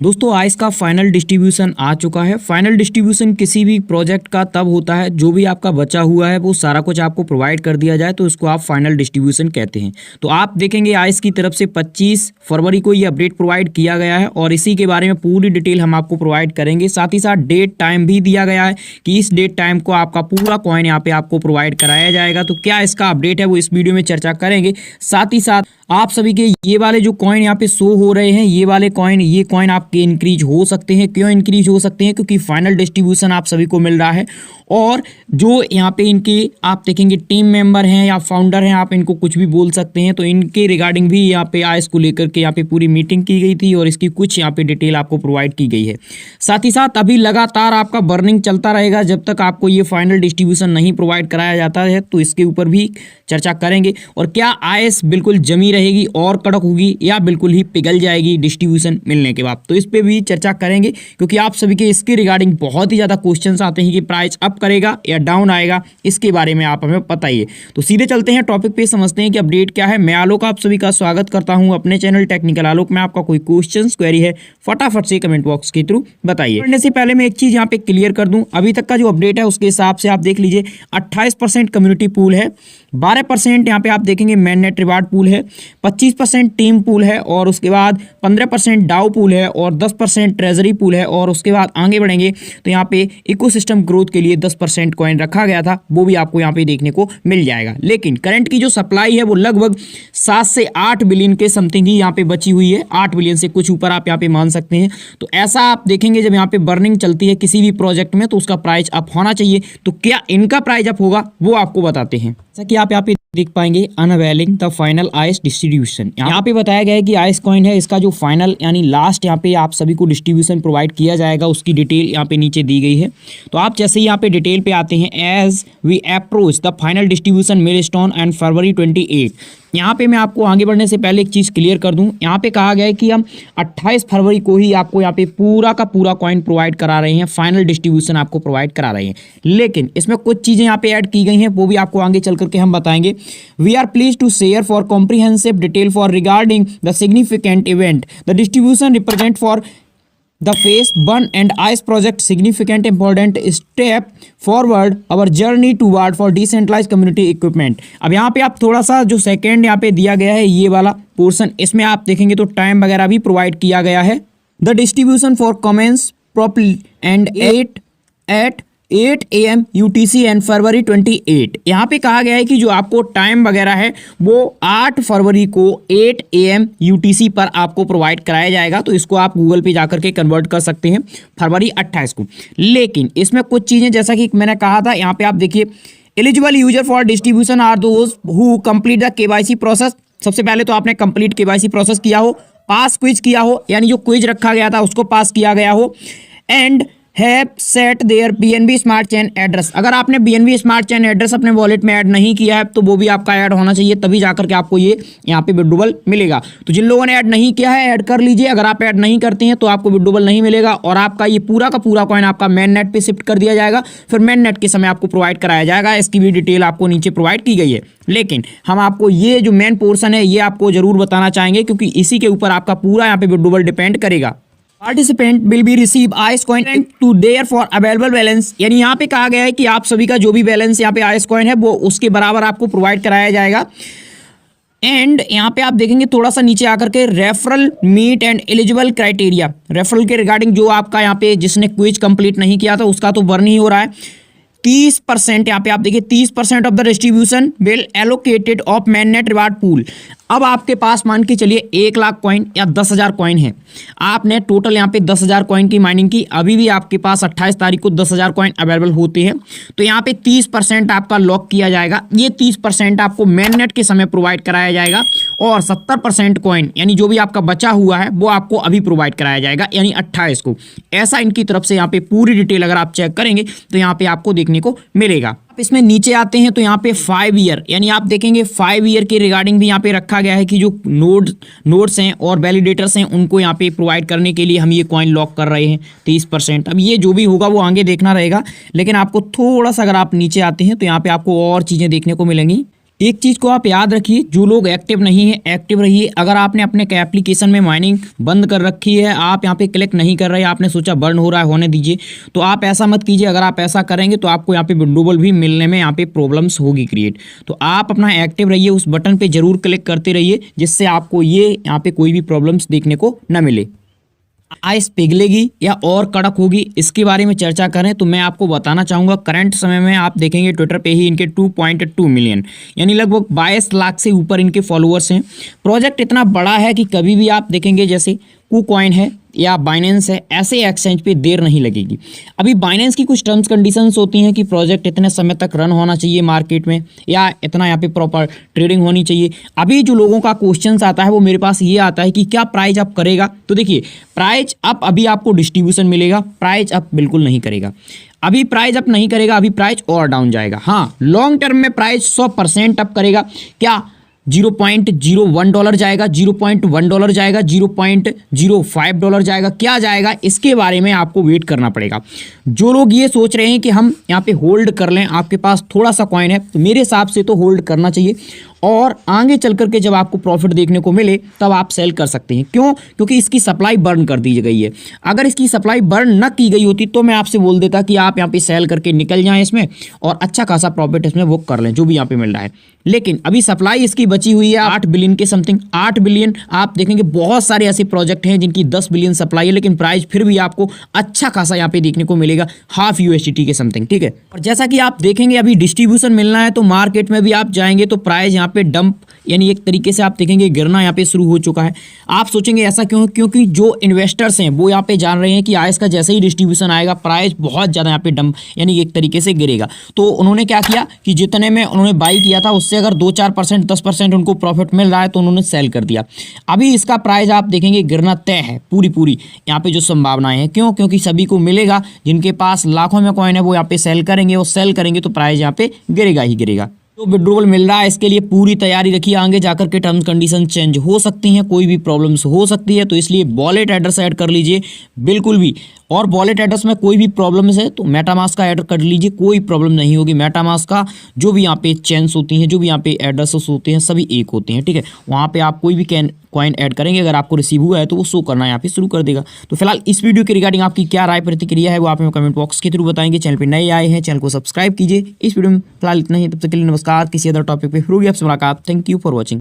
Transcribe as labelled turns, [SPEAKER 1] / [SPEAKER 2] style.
[SPEAKER 1] दोस्तों आज का फाइनल डिस्ट्रीब्यूशन आ चुका है। फाइनल डिस्ट्रीब्यूशन किसी भी प्रोजेक्ट का तब होता है जो भी आपका बचा हुआ है वो सारा कुछ आपको प्रोवाइड कर दिया जाए तो इसको आप फाइनल डिस्ट्रीब्यूशन कहते हैं। तो आप देखेंगे आइस की तरफ से 25 फरवरी को ये अपडेट प्रोवाइड किया गया है और इसी के बारे में पूरी डिटेल हम आपको प्रोवाइड करेंगे। साथ ही साथ डेट टाइम भी दिया गया है कि इस डेट टाइम को आपका पूरा कॉइन यहाँ पे आपको प्रोवाइड कराया जाएगा। तो क्या इसका अपडेट है वो इस वीडियो में चर्चा करेंगे। साथ ही साथ आप सभी के ये वाले जो कॉइन यहाँ पे शो हो रहे हैं ये वाले कॉइन ये कॉइन आपके इंक्रीज हो सकते हैं। क्यों इंक्रीज हो सकते हैं? क्योंकि फाइनल डिस्ट्रीब्यूशन आप सभी को मिल रहा है और जो यहाँ पे इनके आप देखेंगे टीम मेंबर हैं या फाउंडर हैं, आप इनको कुछ भी बोल सकते हैं। तो इनके रिगार्डिंग भी यहाँ पे आइस को लेकर के यहाँ पे पूरी मीटिंग की गई थी और इसकी कुछ यहाँ पे डिटेल आपको प्रोवाइड की गई है। साथ ही साथ अभी लगातार आपका बर्निंग चलता रहेगा जब तक आपको ये फाइनल डिस्ट्रीब्यूशन नहीं प्रोवाइड कराया जाता है। तो इसके ऊपर भी चर्चा करेंगे और क्या आइस बिल्कुल जमी रहेगी और कड़क होगी या बिल्कुल ही पिघल जाएगी डिस्ट्रीब्यूशन मिलने के बाद, तो इस पे भी चर्चा करेंगे। क्योंकि आप सभी के इसके रिगार्डिंग बहुत ही ज़्यादा क्वेश्चंस आते हैं कि प्राइस अप करेगा या डाउन आएगा, इसके बारे में आप हमें बताइए। तो सीधे चलते हैं टॉपिक पे, समझते हैं कि अपडेट क्या है। मैं आलोक आप सभी का स्वागत करता हूं अपने चैनल टेक्निकल आलोक में। आपका कोई क्वेश्चन क्वेरी है फटाफट से कमेंट बॉक्स के थ्रू बताइए। पढ़ने से पहले मैं एक चीज़ यहाँ पे क्लियर कर दूँ, अभी तक का जो अपडेट है उसके हिसाब से आप देख लीजिए 28% कम्युनिटी पूल है, 12% यहाँ पे आप देखेंगे मैन नेट रिवार्ड पूल है, 25% टीम पूल है और उसके बाद 15% डाउ पूल है और 10% ट्रेजरी पूल है। और उसके बाद आगे बढ़ेंगे तो यहाँ पे इकोसिस्टम ग्रोथ के लिए 10% कॉइन रखा गया था, वो भी आपको यहाँ पे देखने को मिल जाएगा। लेकिन करंट की जो सप्लाई है वो लगभग 7 से 8 बिलियन के समथिंग ही यहाँ पे बची हुई है, 8 बिलियन से कुछ ऊपर आप यहाँ पे मान सकते हैं। तो ऐसा आप देखेंगे जब यहाँ पे बर्निंग चलती है किसी भी प्रोजेक्ट में तो उसका प्राइस अप होना चाहिए। तो क्या इनका प्राइस अप होगा वो आपको बताते हैं। जैसा कि आप यहाँ पे देख पाएंगे unveiling the final ice distribution, यहाँ पे बताया गया है कि आइस कॉइन है इसका जो फाइनल यानी लास्ट यहाँ पे आप सभी को डिस्ट्रीब्यूशन प्रोवाइड किया जाएगा, उसकी डिटेल यहाँ पे नीचे दी गई है। तो आप जैसे ही यहाँ पे डिटेल पे आते हैं, as we approach the final distribution milestone end February 28, यहाँ पे मैं आपको आगे बढ़ने से पहले एक चीज़ क्लियर कर दूं। यहाँ पे कहा गया है कि हम 28 फरवरी को ही आपको यहाँ पे पूरा का पूरा कॉइन प्रोवाइड करा रहे हैं, फाइनल डिस्ट्रीब्यूशन आपको प्रोवाइड करा रहे हैं। लेकिन इसमें कुछ चीज़ें यहाँ पे ऐड की गई हैं वो भी आपको आगे चल करके हम बताएंगे। We are please to share for comprehensive detail for regarding the significant event the distribution represent for The phase 1 and ICE project significant important step forward our journey toward for decentralized community equipment। अब यहाँ पे आप थोड़ा सा जो second यहाँ पे दिया गया है ये वाला पोर्शन, इसमें आप देखेंगे तो टाइम वगैरह भी प्रोवाइड किया गया है। The distribution for commence properly end 8 AM UTC end February 28। यहाँ पे कहा गया है कि जो आपको टाइम वगैरह है वो 8 फरवरी को 8 AM UTC पर आपको प्रोवाइड कराया जाएगा। तो इसको आप गूगल पे जाकर के कन्वर्ट कर सकते हैं फरवरी 28 को। लेकिन इसमें कुछ चीज़ें जैसा कि मैंने कहा था, यहाँ पे आप देखिए eligible user for distribution are those who complete the KYC process. सबसे पहले तो आपने कंप्लीट KYC प्रोसेस किया हो, पास क्विज किया हो, यानी जो क्विज रखा गया था उसको पास किया गया हो, and have set their BNB smart chain address. अगर आपने BNB स्मार्ट चेन एड्रेस अपने वॉलेट में ऐड नहीं किया है तो वो भी आपका ऐड होना चाहिए, तभी जाकर के आपको ये यहाँ पे विड्रॉवल मिलेगा। तो जिन लोगों ने ऐड नहीं किया है ऐड कर लीजिए, अगर आप ऐड नहीं करते हैं तो आपको विड्रॉवल नहीं मिलेगा और आपका ये पूरा का पूरा कॉइन आपका मेन नेट पे शिफ्ट कर दिया जाएगा, फिर मेन नेट के समय आपको प्रोवाइड कराया जाएगा। इसकी भी डिटेल आपको नीचे प्रोवाइड की गई है। लेकिन हम आपको ये जो मेन पोर्शन है ये आपको जरूर बताना चाहेंगे क्योंकि इसी के ऊपर आपका पूरा यहाँ पे विड्रॉवल डिपेंड करेगा। Participant will be receive ice coin to their for available balance, यानी यहाँ पे कहा गया है कि आप सभी का जो भी बैलेंस यहाँ पे आइस कॉइन है वो उसके बराबर आपको प्रोवाइड कराया जाएगा। एंड यहाँ पे आप देखेंगे थोड़ा सा नीचे आकर के referral meet and eligible criteria, referral के रिगार्डिंग जो आपका यहाँ पे जिसने क्विज कंप्लीट नहीं किया था उसका तो बर्न ही हो रहा है। 30% यहाँ पे आप देखिए 30% of the distribution will allocated of man net reward pool. अब आपके पास मान के चलिए 1 लाख कॉइन या 10,000 कॉइन है, आपने टोटल यहाँ पे 10,000 कॉइन की माइनिंग की, अभी भी आपके पास 28 तारीख को 10,000 कॉइन अवेलेबल होते हैं। तो यहाँ पे 30% आपका लॉक किया जाएगा, ये 30% आपको मेन नेट के समय प्रोवाइड कराया जाएगा और 70% कॉइन यानी जो भी आपका बचा हुआ है वो आपको अभी प्रोवाइड कराया जाएगा यानी 28 को। ऐसा इनकी तरफ से यहाँ पे पूरी डिटेल अगर आप चेक करेंगे तो यहाँ पे आपको देखने को मिलेगा। आप इसमें नीचे आते हैं तो यहाँ पे 5 ईयर यानी आप देखेंगे 5 ईयर के रिगार्डिंग भी यहाँ पे रखा गया है कि जो नोड्स हैं और वैलिडेटर्स हैं उनको यहाँ पे प्रोवाइड करने के लिए हम ये कॉइन लॉक कर रहे हैं 30%। अब ये जो भी होगा वो आगे देखना रहेगा, लेकिन आपको थोड़ा सा अगर आप नीचे आते हैं तो यहाँ पे आपको और चीज़ें देखने को मिलेंगी। एक चीज़ को आप याद रखिए, जो लोग एक्टिव नहीं है एक्टिव रहिए। अगर आपने अपने एप्लीकेशन में माइनिंग बंद कर रखी है, आप यहाँ पे क्लिक नहीं कर रहे, आपने सोचा बर्न हो रहा है होने दीजिए, तो आप ऐसा मत कीजिए। अगर आप ऐसा करेंगे तो आपको यहाँ पे विंडोबल भी मिलने में यहाँ पे प्रॉब्लम्स होगी क्रिएट। तो आप अपना एक्टिव रहिए, उस बटन पे जरूर क्लिक करते रहिए, जिससे आपको ये यहाँ पे कोई भी प्रॉब्लम्स देखने को न मिले। आइस पिघलेगी या और कड़क होगी, इसके बारे में चर्चा करें तो मैं आपको बताना चाहूँगा, करंट समय में आप देखेंगे ट्विटर पे ही इनके 2.2 मिलियन यानी लगभग 22 लाख से ऊपर इनके फॉलोअर्स हैं। प्रोजेक्ट इतना बड़ा है कि कभी भी आप देखेंगे जैसे KuCoin है या बाइनेंस है, ऐसे एक्सचेंज पे देर नहीं लगेगी। अभी बाइनेंस की कुछ टर्म्स कंडीशंस होती हैं कि प्रोजेक्ट इतने समय तक रन होना चाहिए मार्केट में, या इतना यहाँ पे प्रॉपर ट्रेडिंग होनी चाहिए। अभी जो लोगों का क्वेश्चंस आता है वो मेरे पास ये आता है कि क्या प्राइस अप करेगा। तो देखिए, प्राइस अप अभी आपको डिस्ट्रीब्यूशन मिलेगा, प्राइस अप बिल्कुल नहीं करेगा। अभी प्राइस अप नहीं करेगा, अभी प्राइस और डाउन जाएगा। हाँ, लॉन्ग टर्म में प्राइस 100% अप करेगा। क्या $0.01 जाएगा, $0.1 जाएगा, $0.05 जाएगा, क्या जाएगा, इसके बारे में आपको वेट करना पड़ेगा। जो लोग ये सोच रहे हैं कि हम यहाँ पे होल्ड कर लें, आपके पास थोड़ा सा कॉइन है, तो मेरे हिसाब से तो होल्ड करना चाहिए, और आगे चल करके जब आपको प्रॉफिट देखने को मिले तब आप सेल कर सकते हैं। क्यों? क्योंकि इसकी सप्लाई बर्न कर दी गई है। अगर इसकी सप्लाई बर्न न की गई होती तो मैं आपसे बोल देता कि आप यहाँ पे सेल करके निकल जाएं इसमें और अच्छा खासा प्रॉफिट इसमें बुक कर लें, जो भी यहाँ पे मिल रहा है। लेकिन अभी सप्लाई इसकी बची हुई है 8 बिलियन के समथिंग। 8 बिलियन आप देखेंगे, बहुत सारे ऐसे प्रोजेक्ट हैं जिनकी 10 बिलियन सप्लाई है, लेकिन प्राइस फिर भी आपको अच्छा खासा यहाँ पे देखने को मिलेगा, हाफ USDT के समथिंग, ठीक है। और जैसा कि आप देखेंगे अभी डिस्ट्रीब्यूशन मिलना है, तो मार्केट में भी आप जाएंगे तो प्राइस यहाँ पे डंप यानी एक तरीके से आप देखेंगे गिरना यहाँ पे शुरू हो चुका है। आप सोचेंगे ऐसा क्यों? क्योंकि जो इन्वेस्टर्स हैं वो यहाँ पे जान रहे हैं कि आइस का जैसे ही डिस्ट्रीब्यूशन आएगा प्राइस बहुत ज़्यादा यहाँ पे डंप यानी एक तरीके से गिरेगा। तो उन्होंने क्या किया कि जितने में उन्होंने बाई किया था उससे अगर 2-4% 10% उनको प्रॉफिट मिल रहा है तो उन्होंने सेल कर दिया। अभी इसका प्राइस आप देखेंगे गिरना तय है, पूरी यहाँ पे जो संभावनाएं हैं। क्यों? क्योंकि सभी को मिलेगा, जिनके पास लाखों में कॉइन है वो यहाँ पे सेल करेंगे, वो सेल करेंगे तो प्राइस यहाँ पे गिरेगा ही गिरेगा। तो विड्रॉल मिल रहा है, इसके लिए पूरी तैयारी रखिए। आगे जाकर के टर्म्स कंडीशन चेंज हो सकती हैं, कोई भी प्रॉब्लम्स हो सकती है, तो इसलिए वॉलेट एड्रेस ऐड कर लीजिए बिल्कुल भी। और वॉलेट एड्रेस में कोई भी प्रॉब्लम्स है तो मेटामास्क का ऐड कर लीजिए, कोई प्रॉब्लम नहीं होगी। मेटामास्क का जो भी यहाँ पे चेंज होती हैं, जो भी यहाँ पे एड्रेसेस होते हैं, सभी एक होते हैं, ठीक है। वहाँ पे आप कोई भी कॉइन ऐड करेंगे, अगर आपको रिसीव हुआ है तो वो शो करना यहाँ पे शुरू कर देगा। तो फिलहाल इस वीडियो के रिगार्डिंग आपकी क्या राय प्रतिक्रिया है वो आप हमें कमेंट बॉक्स के थ्रू बताएंगे। चैनल पे नए आए हैं, चैनल को सब्सक्राइब कीजिए। इस वीडियो में फिलहाल इतना ही, तब तक के लिए नमस्कार। किसी अदर टॉपिक पे फिर होगी आपसे मुलाकात। Thank you for watching.